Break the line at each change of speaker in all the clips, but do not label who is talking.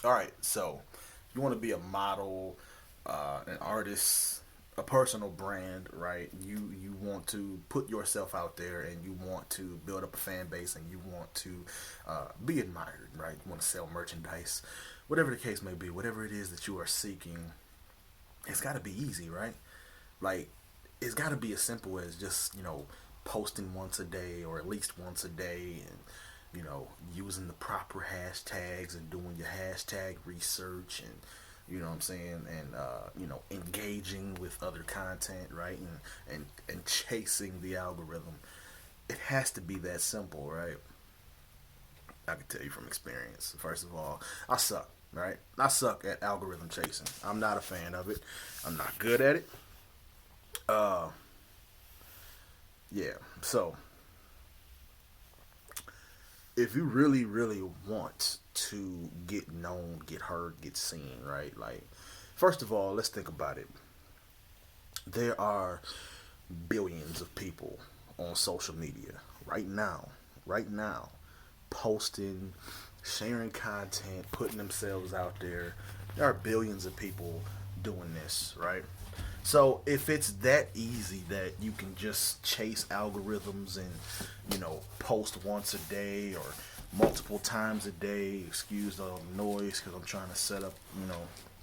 All right, so you want to be a model, an artist, a personal brand, right? You want to put yourself out there, and you want to build up a fan base, and you want to be admired, right? You want to sell merchandise, whatever the case may be, whatever it is that you are seeking. It's got to be easy, right? Like, it's got to be as simple as just posting once a day or at least once a day, and using the proper hashtags and doing your hashtag research, and what I'm saying, and engaging with other content, right? And chasing the algorithm. It has to be that simple, right? I can tell you from experience. First of all, I suck, right? I suck at algorithm chasing. I'm not a fan of it. I'm not good at it. Uh, yeah. So if you really, really want to get known, get heard, get seen, right? Like, first of all, let's think about it. There are billions of people on social media right now, posting, sharing content, putting themselves out there. There are billions of people doing this, right? So if it's that easy that you can just chase algorithms and post once a day or multiple times a day, excuse the noise because I'm trying to set up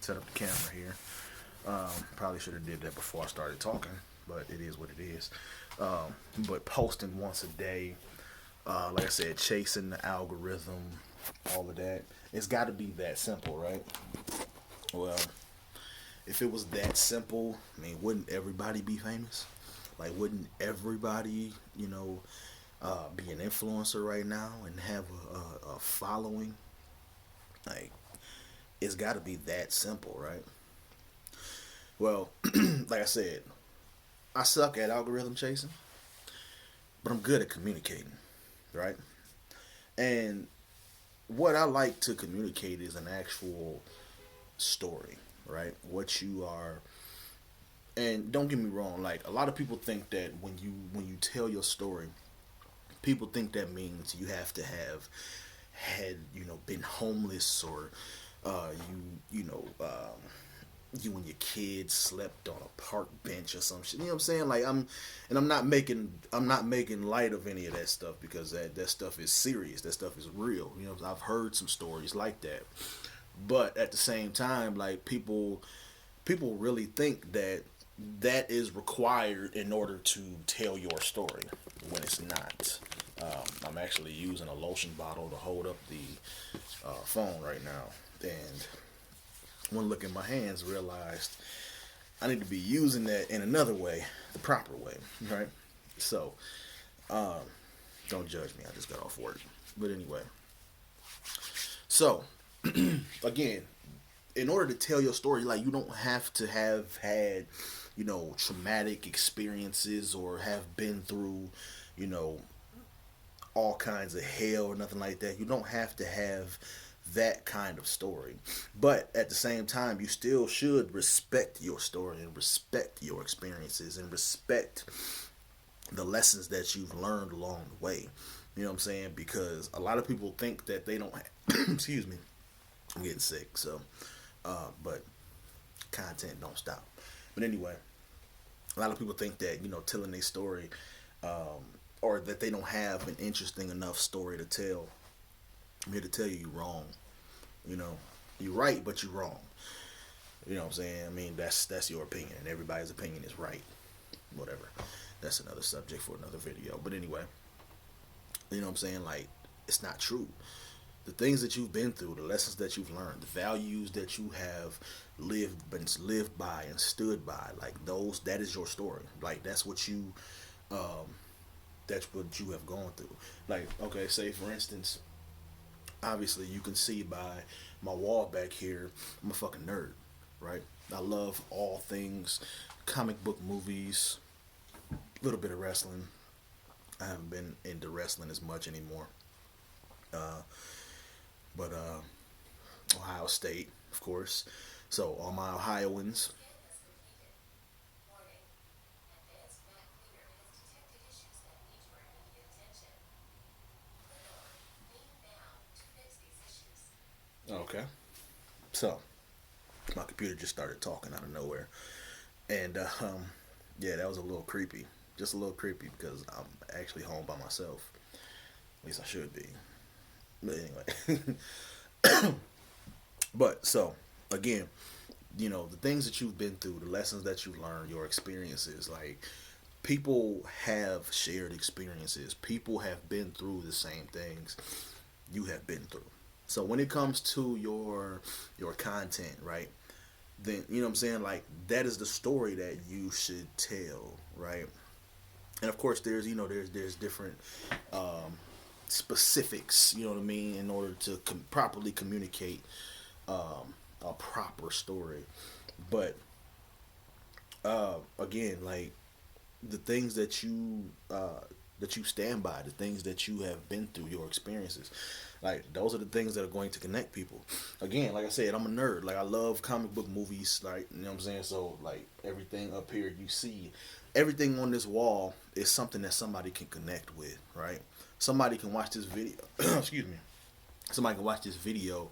the camera here. Probably should have did that before I started talking, but it is what it is. But posting once a day, like I said, chasing the algorithm, all of that, it's got to be that simple, right? Well, if it was that simple, I mean, wouldn't everybody be famous? Like, wouldn't everybody, be an influencer right now and have a following? Like, it's got to be that simple, right? Well, like I said, I suck at algorithm chasing, but I'm good at communicating, right? And what I like to communicate is an actual story, right? What you are, and don't get me wrong, like a lot of people think that when you tell your story, people think that means you have to have had been homeless, or you and your kids slept on a park bench or some shit. You know what I'm saying? Like, I'm not making light of any of that stuff, because that stuff is serious. That stuff is real. I've heard some stories like that. But at the same time, like, people really think that that is required in order to tell your story, when it's not. I'm actually using a lotion bottle to hold up the phone right now, and one look at my hands, realized I need to be using that in another way, the proper way, right? So, um, don't judge me. I just got off work, but anyway. So, again, in order to tell your story, like, you don't have to have had traumatic experiences, or have been through you know all kinds of hell or nothing like that. You don't have to have that kind of story. But at the same time, you still should respect your story, and respect your experiences, and respect the lessons that you've learned along the way. You know what I'm saying? Because a lot of people think that they don't have, excuse me, I'm getting sick, so but content don't stop. But anyway, a lot of people think that telling their story, um, or that they don't have an interesting enough story to tell. I'm here to tell you, you're wrong. You know, you're right, but you're wrong. You know what I'm saying? I mean, that's your opinion, and everybody's opinion is right. Whatever. That's another subject for another video. But anyway, you know what I'm saying? Like, it's not true. The things that you've been through, the lessons that you've learned, the values that you have lived by and stood by, like, those, that is your story. Like, um, that's what you have gone through. Like, okay, say for instance, obviously you can see by my wall back here, I'm a fucking nerd, right? I love all things comic book, movies, a little bit of wrestling. I haven't been into wrestling as much anymore. Uh, but Ohio State, of course. So all my Ohioans. Okay. So my computer just started talking out of nowhere, and yeah, that was a little creepy, just a little creepy because I'm actually home by myself. At least I should be. But anyway, but so again, the things that you've been through, the lessons that you've learned, your experiences, like people have shared experiences. People have been through the same things you have been through. So when it comes to your content, right? Then you know what I'm saying, like that is the story that you should tell, right? And of course there's there's different specifics, you know what I mean, in order to properly communicate a proper story. But again, like the things that you stand by, the things that you have been through, your experiences, like those are the things that are going to connect people. Again, like I said, I'm a nerd. Like I love comic book movies, like you know what I'm saying. So like everything up here you see, everything on this wall is something that somebody can connect with, right? Somebody can watch this video. Excuse me. Somebody can watch this video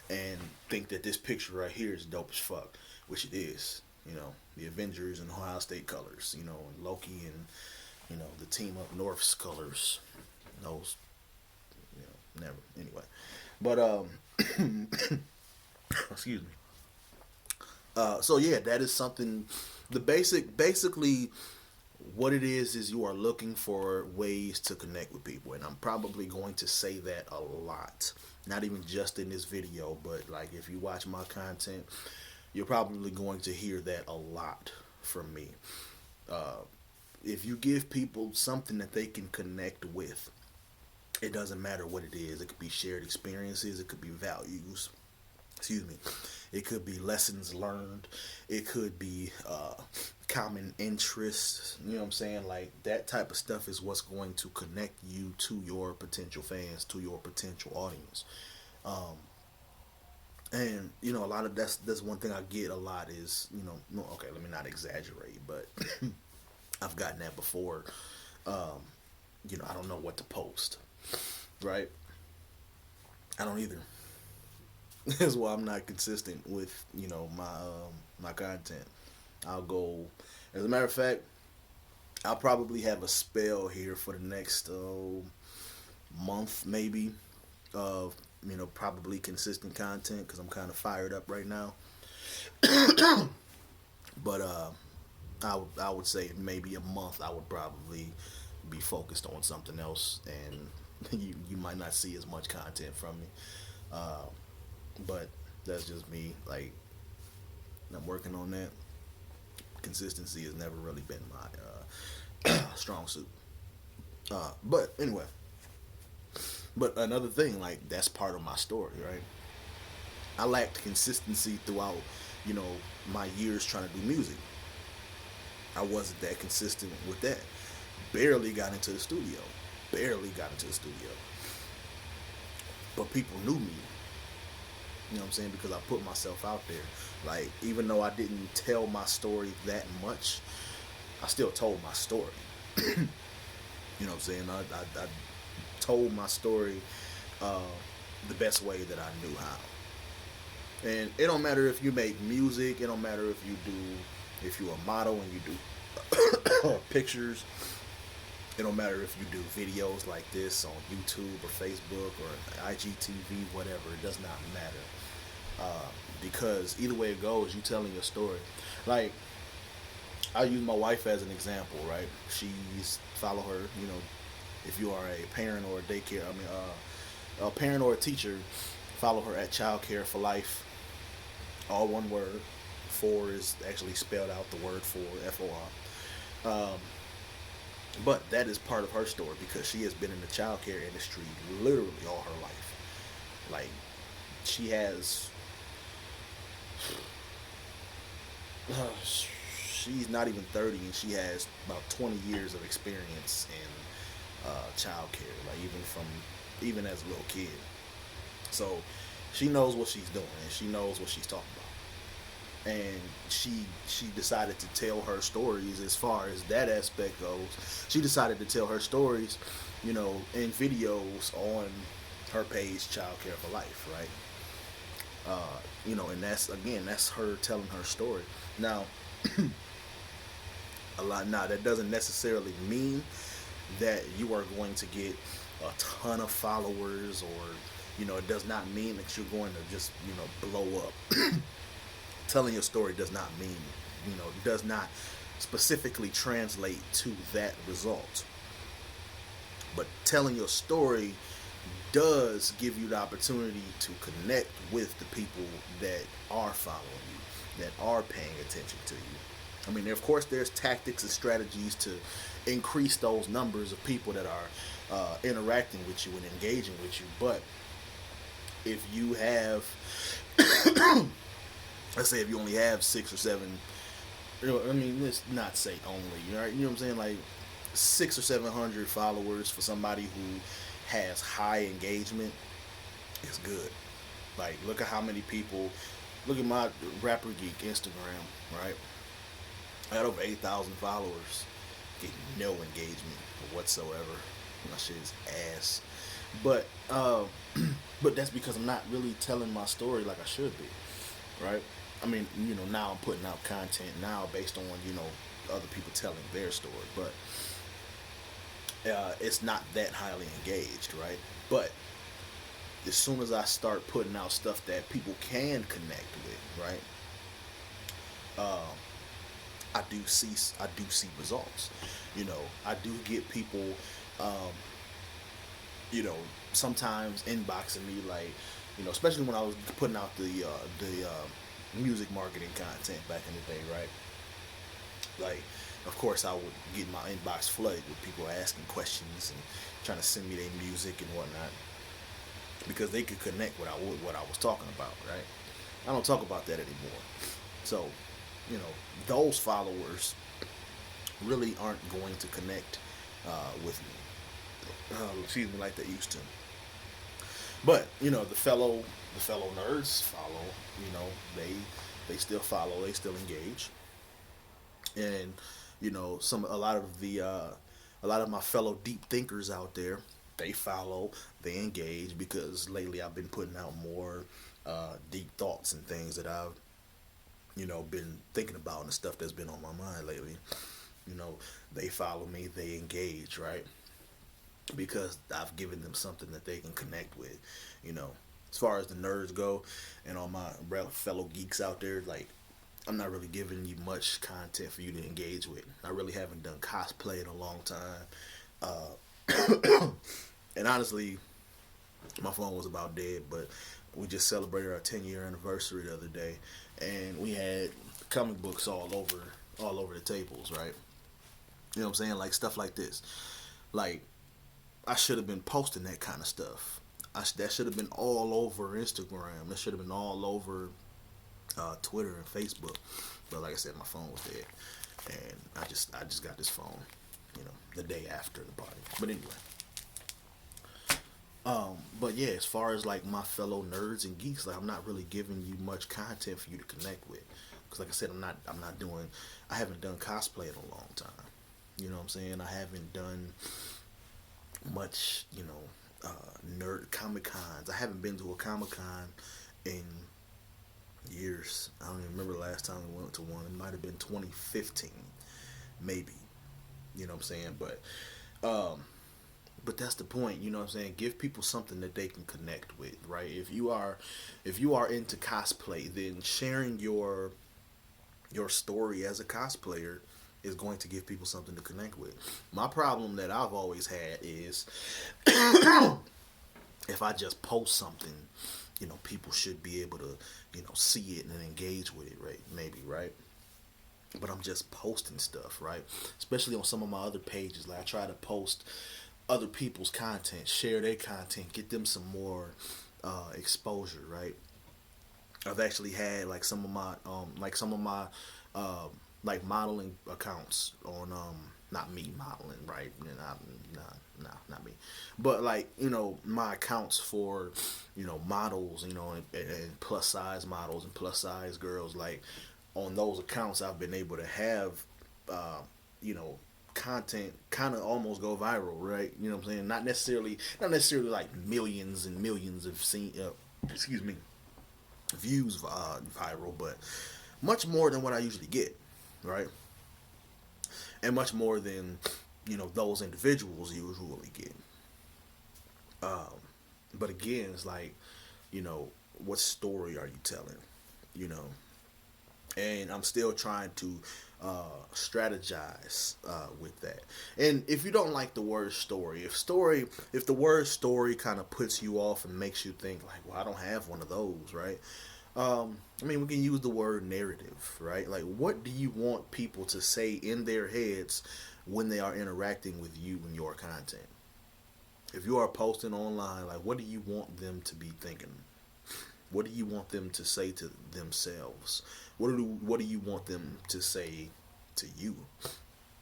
and think that this picture right here is dope as fuck, which it is. The Avengers and Ohio State colors, and Loki and, the team up North's colors. Those, never. Anyway. But, excuse me. So yeah, that is something, basically what it is you are looking for ways to connect with people. And I'm probably going to say that a lot. Not even just in this video, but like if you watch my content, you're probably going to hear that a lot from me. If you give people something that they can connect with, it doesn't matter what it is. It could be shared experiences. It could be values. Excuse me. It could be lessons learned. It could be common interests. You know what I'm saying? Like that type of stuff is what's going to connect you to your potential fans, to your potential audience. And a lot of that's one thing I get a lot is no, okay, let me not exaggerate, but I've gotten that before. I don't know what to post, right? I don't either. That's why I'm not consistent with my content. I'll go. As a matter of fact, I'll probably have a spell here for the next month maybe of probably consistent content because I'm kind of fired up right now. But I would say maybe a month I would probably be focused on something else, and you might not see as much content from me. Uh, but that's just me. Like I'm working on that. Consistency has never really been my strong suit. But anyway, but another thing, like that's part of my story, right? I lacked consistency throughout, my years trying to do music. I wasn't that consistent with that. Barely got into the studio. Barely got into the studio. But people knew me. You know what I'm saying? Because I put myself out there. Like, even though I didn't tell my story that much, I still told my story. You know what I'm saying? I told my story the best way that I knew how. And it don't matter if you make music. It don't matter if you're a model and you do pictures. It don't matter if you do videos like this on YouTube or Facebook or IGTV, whatever. It does not matter. Because either way it goes, you telling your story. Like, I use my wife as an example, right? Follow her, if you are a parent or a daycare, a parent or a teacher, follow her at Child Care for Life. All one word. For is actually spelled out the word for, FOR. But that is part of her story because she has been in the child care industry literally all her life. Like, she has... she's not even 30 and she has about 20 years of experience in child care, like even as a little kid. So she knows what she's doing and she knows what she's talking about. And she decided to tell her stories as far as that aspect goes. She decided to tell her stories, in videos on her page, Child Care for Life, right? And that's again, that's her telling her story. Now, a lot. Now that doesn't necessarily mean that you are going to get a ton of followers, or it does not mean that you're going to just blow up. Telling your story does not mean, does not specifically translate to that result. But telling your story does give you the opportunity to connect with the people that are following you, that are paying attention to you. I mean, of course, there's tactics and strategies to increase those numbers of people that are interacting with you and engaging with you. But if you have, let's say, if you only have 6 or 7, I mean, let's not say only, right? You know what I'm saying? Like 600 or 700 followers for somebody who has high engagement is good. Like, look at how many people. Look at my RapperGeek Instagram, right? I got over 8,000 followers, getting no engagement whatsoever. My shit is ass. But but that's because I'm not really telling my story like I should be, right? I mean, now I'm putting out content now based on other people telling their story, but it's not that highly engaged, right? But as soon as I start putting out stuff that people can connect with, right? Um, I do see results. I do get people, um, you know, sometimes inboxing me like, especially when I was putting out the music marketing content back in the day, right? Like, of course, I would get my inbox flooded with people asking questions and trying to send me their music and whatnot because they could connect what I was talking about, right? I don't talk about that anymore. So, those followers really aren't going to connect with me. Excuse me, like they used to. But the fellow nerds follow. You know, they still follow. They still engage. And some a lot of my fellow deep thinkers out there, they follow, they engage because lately I've been putting out more deep thoughts and things that I've been thinking about and the stuff that's been on my mind lately. You know, they follow me, they engage, right? Because I've given them something that they can connect with. You know, as far as the nerds go, and all my fellow geeks out there, like, I'm not really giving you much content for you to engage with. I really haven't done cosplay in a long time. And honestly, my phone was about dead, but we just celebrated our 10-year anniversary the other day, and we had comic books all over the tables, right? You know what I'm saying? Like stuff like this. Like, I should have been posting that kind of stuff. That should have been all over Instagram. That should have been all over Twitter and Facebook. But like I said, my phone was dead, and I just got this phone, the day after the party. But anyway, but yeah, as far as like my fellow nerds and geeks, like I'm not really giving you much content for you to connect with, because like I said, I haven't done cosplay in a long time. You know what I'm saying? I haven't done much, nerd comic cons. I haven't been to a comic con in years. I don't even remember the last time we went to one. It might have been 2015, maybe. You know what I'm saying? But that's the point. You know what I'm saying? Give people something that they can connect with, right? If you are into cosplay, then sharing your story as a cosplayer is going to give people something to connect with. My problem that I've always had is if I just post something, people should be able to, see it and engage with it, right? Maybe, right? But I'm just posting stuff, right? Especially on some of my other pages. Like, I try to post other people's content, share their content, get them some more exposure, right? I've actually had like some of my uh, like modeling accounts on not me modeling, right? Not me, but like my accounts for models, and plus size models and plus size girls. Like, on those accounts, I've been able to have uh, you know content kind of almost go viral, right? You know what I'm saying? Not necessarily like millions and millions of excuse me, views viral, but much more than what I usually get, right? And much more than those individuals usually get. Um, but again, it's like, you know, what story are you telling? You know, and I'm still trying to strategize with that. And if you don't like the word story, if the word story kind of puts you off and makes you think like, well, I don't have one of those, right? I mean, we can use the word narrative, right? Like, what do you want people to say in their heads when they are interacting with you and your content? If you are posting online, like, what do you want them to be thinking? What do you want them to say to themselves? What do you want them to say to you?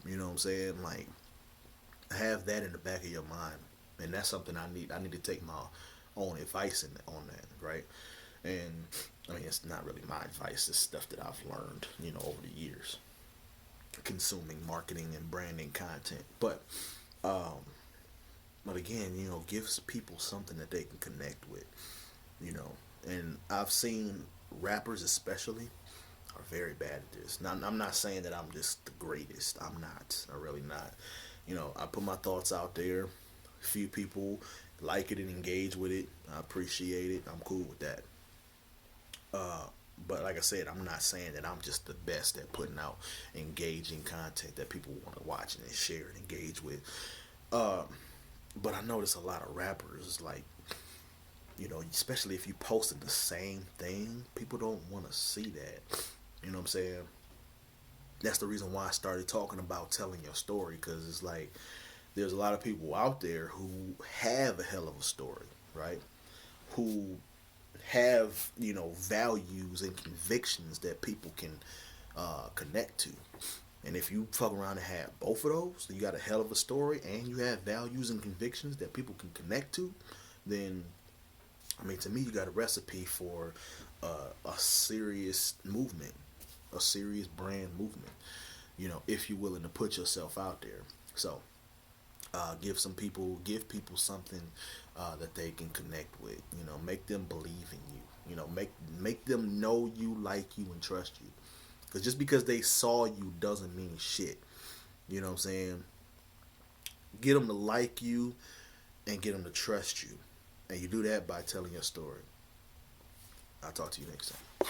You know what I'm saying? Like, have that in the back of your mind, and that's something I need. I need to take my own advice on that, right? And I mean, it's not really my advice. It's stuff that I've learned, over the years, consuming marketing and branding content. Um, but again, gives people something that they can connect with, you know. And I've seen rappers, especially, are very bad at this. Now, I'm not saying that I'm just the greatest. I'm not. I'm really not. I put my thoughts out there. Few people like it and engage with it. I appreciate it. I'm cool with that. Uh, but like I said, I'm not saying that I'm just the best at putting out engaging content that people want to watch and share and engage with. Uh, but I notice a lot of rappers, like, especially if you posted the same thing, people don't want to see that. You know what I'm saying? That's the reason why I started talking about telling your story, because it's like there's a lot of people out there who have a hell of a story, right? Who have values and convictions that people can connect to. And if you fuck around and have both of those, you got a hell of a story and you have values and convictions that people can connect to, then I mean, to me, you got a recipe for a serious movement, a serious brand movement. If you're willing to put yourself out there. So, give people something that they can connect with. Make them believe in you. Make them know you, like you, and trust you. Because just because they saw you doesn't mean shit. You know what I'm saying? Get them to like you and get them to trust you. And you do that by telling your story. I'll talk to you next time.